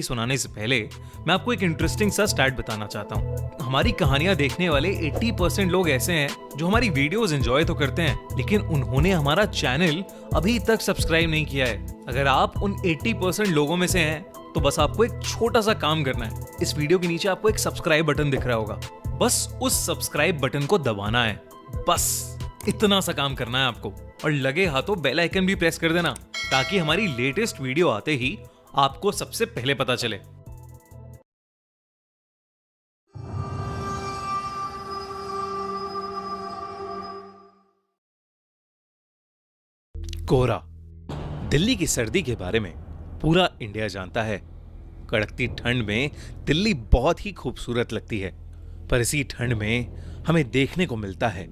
सुनाने से पहले मैं आपको एक इंटरेस्टिंग सा स्टैट बताना चाहता हूँ। हमारी कहानियां देखने वाले 80% लोग ऐसे हैं जो हमारी वीडियोस एंजॉय तो करते हैं, लेकिन उन्होंने हमारा चैनल अभी तक सब्सक्राइब नहीं किया है। अगर आप उन 80% लोगों में से हैं, तो बस आपको एक छोटा सा काम करना है। इस वीडियो के नीचे आपको एक सब्सक्राइब बटन दिख रहा होगा, बस उस सब्सक्राइब बटन को दबाना है। बस इतना सा काम करना है आपको, और लगे हाथों बेल आइकन भी प्रेस कर देना, ताकि हमारी लेटेस्ट वीडियो आते ही आपको सबसे पहले पता चले। कोहरा, दिल्ली की सर्दी के बारे में पूरा इंडिया जानता है। कड़कती ठंड में दिल्ली बहुत ही खूबसूरत लगती है, पर इसी ठंड में हमें देखने को मिलता है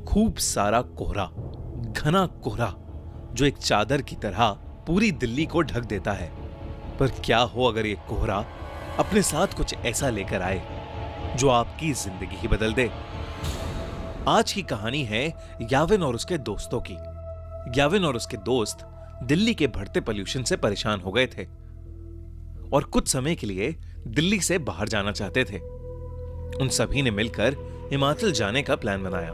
खूब सारा कोहरा, घना कोहरा जो एक चादर की तरह पूरी दिल्ली को ढक देता है। पर क्या हो अगर ये कोहरा अपने साथ कुछ ऐसा लेकर आए जो आपकी जिंदगी ही बदल दे। आज की कहानी है याविन और उसके दोस्तों की। याविन और उसके दोस्त दिल्ली के बढ़ते पोल्यूशन से परेशान हो गए थे और कुछ समय के लिए दिल्ली से बाहर जाना चाहते थे। उन सभी ने मिलकर हिमाचल जाने का प्लान बनाया।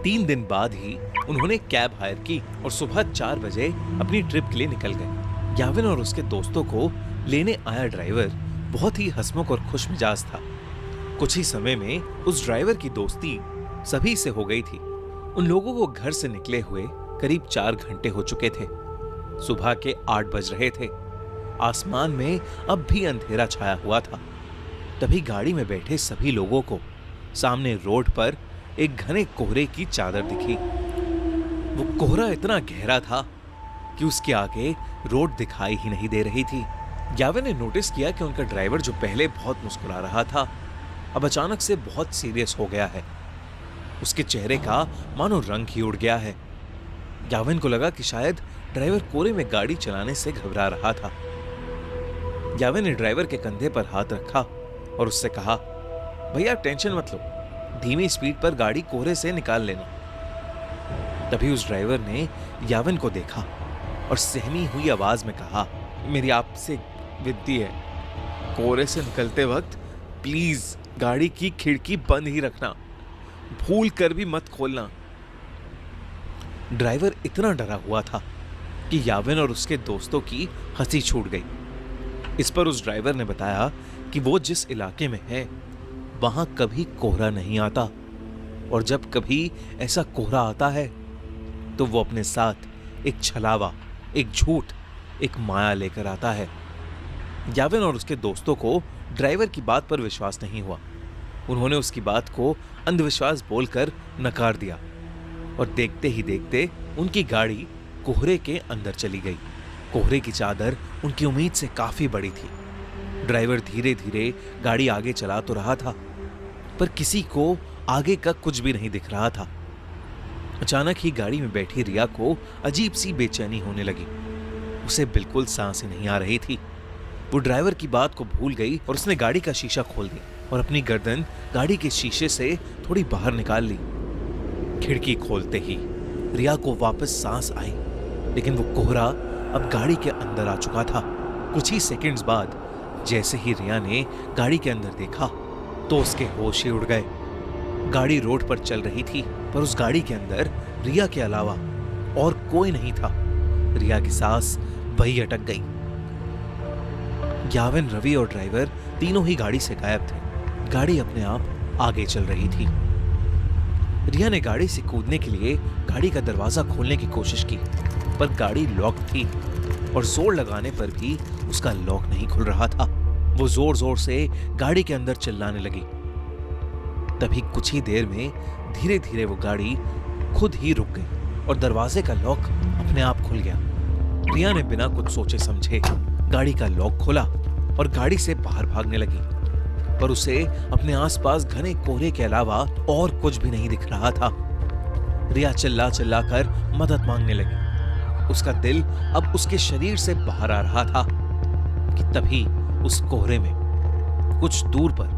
3 दिन बाद ही उन्होंने कैब हायर की और सुबह 4 बजे अपनी ट्रिप के लिए निकल गए। याविन और उसके दोस्तों को लेने आया ड्राइवर बहुत ही हंसमुख और खुश मिजाज था। कुछ ही समय में उस ड्राइवर की दोस्ती सभी से हो गई थी। उन लोगों को घर से निकले हुए करीब 4 घंटे हो चुके थे। सुबह के 8 बज रहे थे। आसमान में अब भी अंधेरा छाया हुआ था। तभी गाड़ी में बैठे सभी लोगों को सामने रोड पर एक घने कोहरे की चादर दिखी। वो कोहरा इतना गहरा था कि उसके आगे रोड दिखाई ही नहीं दे रही थी। याविन ने नोटिस किया कि उनका ड्राइवर जो पहले बहुत मुस्कुरा रहा था, अब अचानक से बहुत सीरियस हो गया है। उसके चेहरे का मानो रंग ही उड़ गया है। याविन को लगा कि शायद ड्राइवर कोहरे में गाड़ी चलाने से घबरा रहा था। याविन ने ड्राइवर के कंधे पर हाथ रखा और उससे कहा, भैया टेंशन मत लो, धीमी स्पीड पर गाड़ी कोहरे से निकाल लेना। तभी उस ड्राइवर ने याविन को देखा और सहमी हुई आवाज में कहा, मेरी आपसे विनती है, कोहरे से निकलते वक्त प्लीज गाड़ी की खिड़की बंद ही रखना, भूल कर भी मत खोलना। ड्राइवर इतना डरा हुआ था कि याविन और उसके दोस्तों की हंसी छूट गई। इस पर उस ड्राइवर ने बताया कि वो जिस इलाके में है वहां कभी कोहरा नहीं आता, और जब कभी ऐसा कोहरा आता है तो वो अपने साथ एक छलावा, एक झूठ, एक माया लेकर आता है। याविन और उसके दोस्तों को ड्राइवर की बात पर विश्वास नहीं हुआ। उन्होंने उसकी बात को अंधविश्वास बोलकर नकार दिया और देखते ही देखते उनकी गाड़ी कोहरे के अंदर चली गई। कोहरे की चादर उनकी उम्मीद से काफी बड़ी थी। ड्राइवर धीरे धीरे गाड़ी आगे चला तो रहा था, पर किसी को आगे का कुछ भी नहीं दिख रहा था। अचानक ही गाड़ी में बैठी रिया को अजीब सी बेचैनी होने लगी। उसे बिल्कुल सांस ही नहीं आ रही थी। वो ड्राइवर की बात को भूल गई और उसने गाड़ी का शीशा खोल दिया और अपनी गर्दन गाड़ी के शीशे से थोड़ी बाहर निकाल ली। खिड़की खोलते ही रिया को वापस सांस आई, लेकिन वो कोहरा अब गाड़ी के अंदर आ चुका था। कुछ ही सेकंड्स बाद जैसे ही रिया ने गाड़ी के अंदर देखा तो उसके होश ही उड़ गए। गाड़ी रोड पर चल रही थी, पर उस गाड़ी के अंदर रिया के अलावा और कोई नहीं था। रिया की सांस वही अटक गई। याविन, रवि और ड्राइवर तीनों ही गाड़ी से गायब थे। गाड़ी अपने आप आगे चल रही थी। रिया ने गाड़ी से कूदने के लिए गाड़ी का दरवाजा खोलने की कोशिश की, पर गाड़ी लॉक थी और जोर लगाने पर भी उसका लॉक नहीं खुल रहा था। वो जोर जोर से गाड़ी के अंदर चिल्लाने लगी। तभी कुछ ही देर में धीरे धीरे वो गाड़ी खुद ही रुक गई और दरवाजे का लॉक अपने आप खुल गया। रिया ने बिना कुछ सोचे समझे गाड़ी का लॉक खोला और गाड़ी से बाहर भागने लगी, पर उसे अपने आसपास घने कोहरे के अलावा और कुछ भी नहीं दिख रहा था। रिया चिल्ला चिल्ला कर मदद मांगने लगी। उसका दिल अब उसके शरीर से बाहर आ रहा था कि तभी उस कोहरे में कुछ दूर पर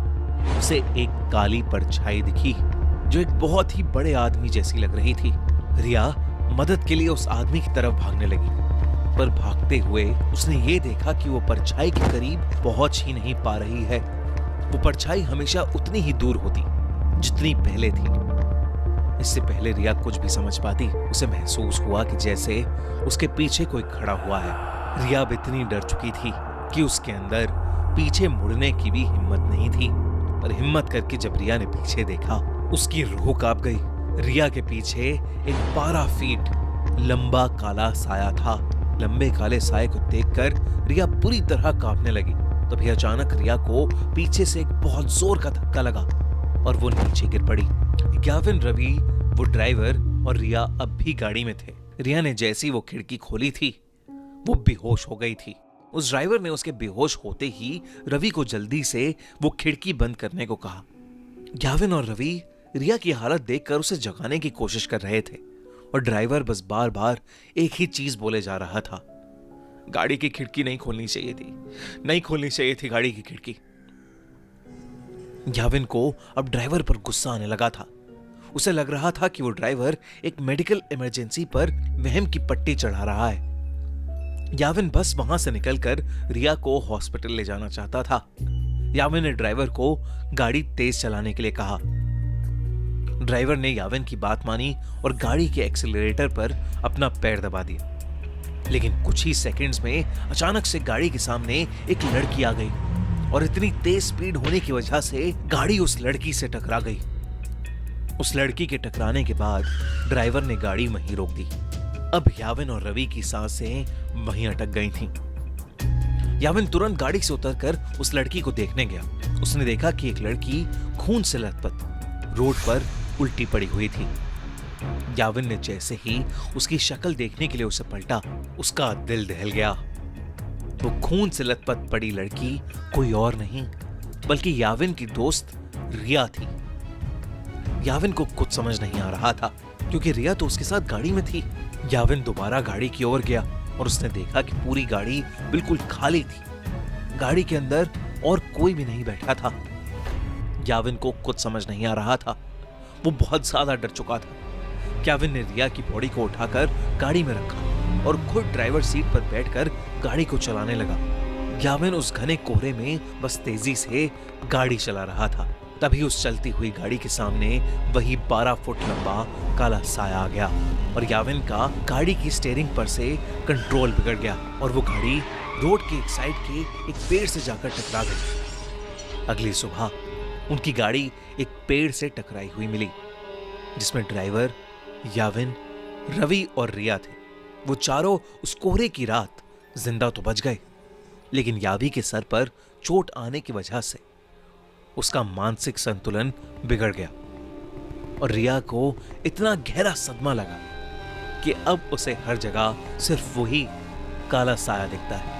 उसे एक काली परछाई दिखी जो एक बहुत ही बड़े आदमी जैसी लग रही थी। रिया मदद के लिए उस आदमी की तरफ भागने लगी, पर भागते हुए उसने ये देखा कि वो परछाई के करीब पहुंच ही नहीं पा रही है। वो परछाई हमेशा उतनी ही दूर होती जितनी पहले थी। इससे पहले रिया कुछ भी समझ पाती, उसे महसूस हुआ कि जैसे उसके पीछे कोई खड़ा हुआ है। रिया अब इतनी डर चुकी थी कि उसके अंदर पीछे मुड़ने की भी हिम्मत नहीं थी। पर हिम्मत करके जब रिया ने पीछे देखा, उसकी रूह कांप गई। रिया के पीछे एक 12 फीट लंबा काला साया था। लंबे काले साये को देखकर रिया बुरी तरह कांपने लगी। तभी अचानक रिया को पीछे से एक बहुत जोर का धक्का लगा और वो नीचे गिर पड़ी। ग्याविन, रवि, वो ड्राइवर और रिया अब भी गाड़ी में थे। रिया ने जैसी वो खिड़की खोली थी, वो बेहोश हो गई थी। उस ड्राइवर ने उसके बेहोश होते ही रवि को जल्दी से वो खिड़की बंद करने को कहा। ग्याविन और रवि रिया की हालत देखकर उसे जगाने की कोशिश कर रहे थे और ड्राइवर बस बार बार एक ही चीज बोले जा रहा था, गाड़ी की खिड़की नहीं खोलनी चाहिए थी, नहीं खोलनी चाहिए थी गाड़ी की खिड़की। ग्याविन को अब ड्राइवर पर गुस्सा आने लगा था। उसे लग रहा था कि वो ड्राइवर एक मेडिकल इमरजेंसी पर वहम की पट्टी चढ़ा रहा है। ग्याविन बस वहां से निकलकर रिया को हॉस्पिटल ले जाना चाहता था। ग्याविन ने ड्राइवर को गाड़ी तेज चलाने के लिए कहा। ड्राइवर ने ग्याविन की बात मानी और गाड़ी के एक्सीलरेटर पर अपना पैर दबा दिया। लेकिन कुछ ही सेकंड्स में अचानक से गाड़ी के सामने एक लड़की आ गई और इतनी तेज स्पीड होने की वजह से गाड़ी उस लड़की से टकरा गई। उस लड़की के टकराने के बाद ड्राइवर ने गाड़ी वहीं रोक दी। अब याविन और रवि की सांसें वहीं अटक गई थीं। याविन तुरंत गाड़ी से उतरकर उस लड़की को देखने गया। उसने देखा कि एक लड़की खून से लथपथ रोड पर उल्टी पड़ी हुई थी। याविन ने जैसे ही उसकी शक्ल देखने के लिए उसे पलटा, उसका दिल दहल गया। वो खून से लथपथ पड़ी लड़की कोई और नहीं बल्कि याविन की दोस्त रिया थी। याविन को कुछ समझ नहीं आ रहा था क्योंकि रिया तो उसके साथ गाड़ी में थी। याविन दोबारा गाड़ी की ओर गया और उसने देखा कि पूरी गाड़ी बिल्कुल खाली थी। गाड़ी के अंदर और कोई भी नहीं बैठा था। याविन को कुछ समझ नहीं आ रहा था। वो बहुत ज्यादा डर चुका था। याविन ने रिया की बॉडी को उठाकर गाड़ी में रखा और खुद ड्राइवर सीट पर बैठकर गाड़ी को चलाने लगा। याविन उस घने कोहरे में बस तेजी से गाड़ी चला रहा था। तभी उस चलती हुई गाड़ी के सामने वही 12 फुट लंबा काला साया आ गया और याविन का गाड़ी की स्टीयरिंग पर से कंट्रोल बिगड़ गया और वो गाड़ी रोड के एक साइड के एक पेड़ से जाकर टकरा गई। अगली सुबह उनकी गाड़ी एक पेड़ से टकराई हुई मिली जिसमें ड्राइवर, याविन, रवि और रिया थे। वो चारों उस कोहरे की रात जिंदा तो बच गए, लेकिन यावी के सर पर चोट आने की वजह से उसका मानसिक संतुलन बिगड़ गया और रिया को इतना गहरा सदमा लगा कि अब उसे हर जगह सिर्फ वही काला साया दिखता है।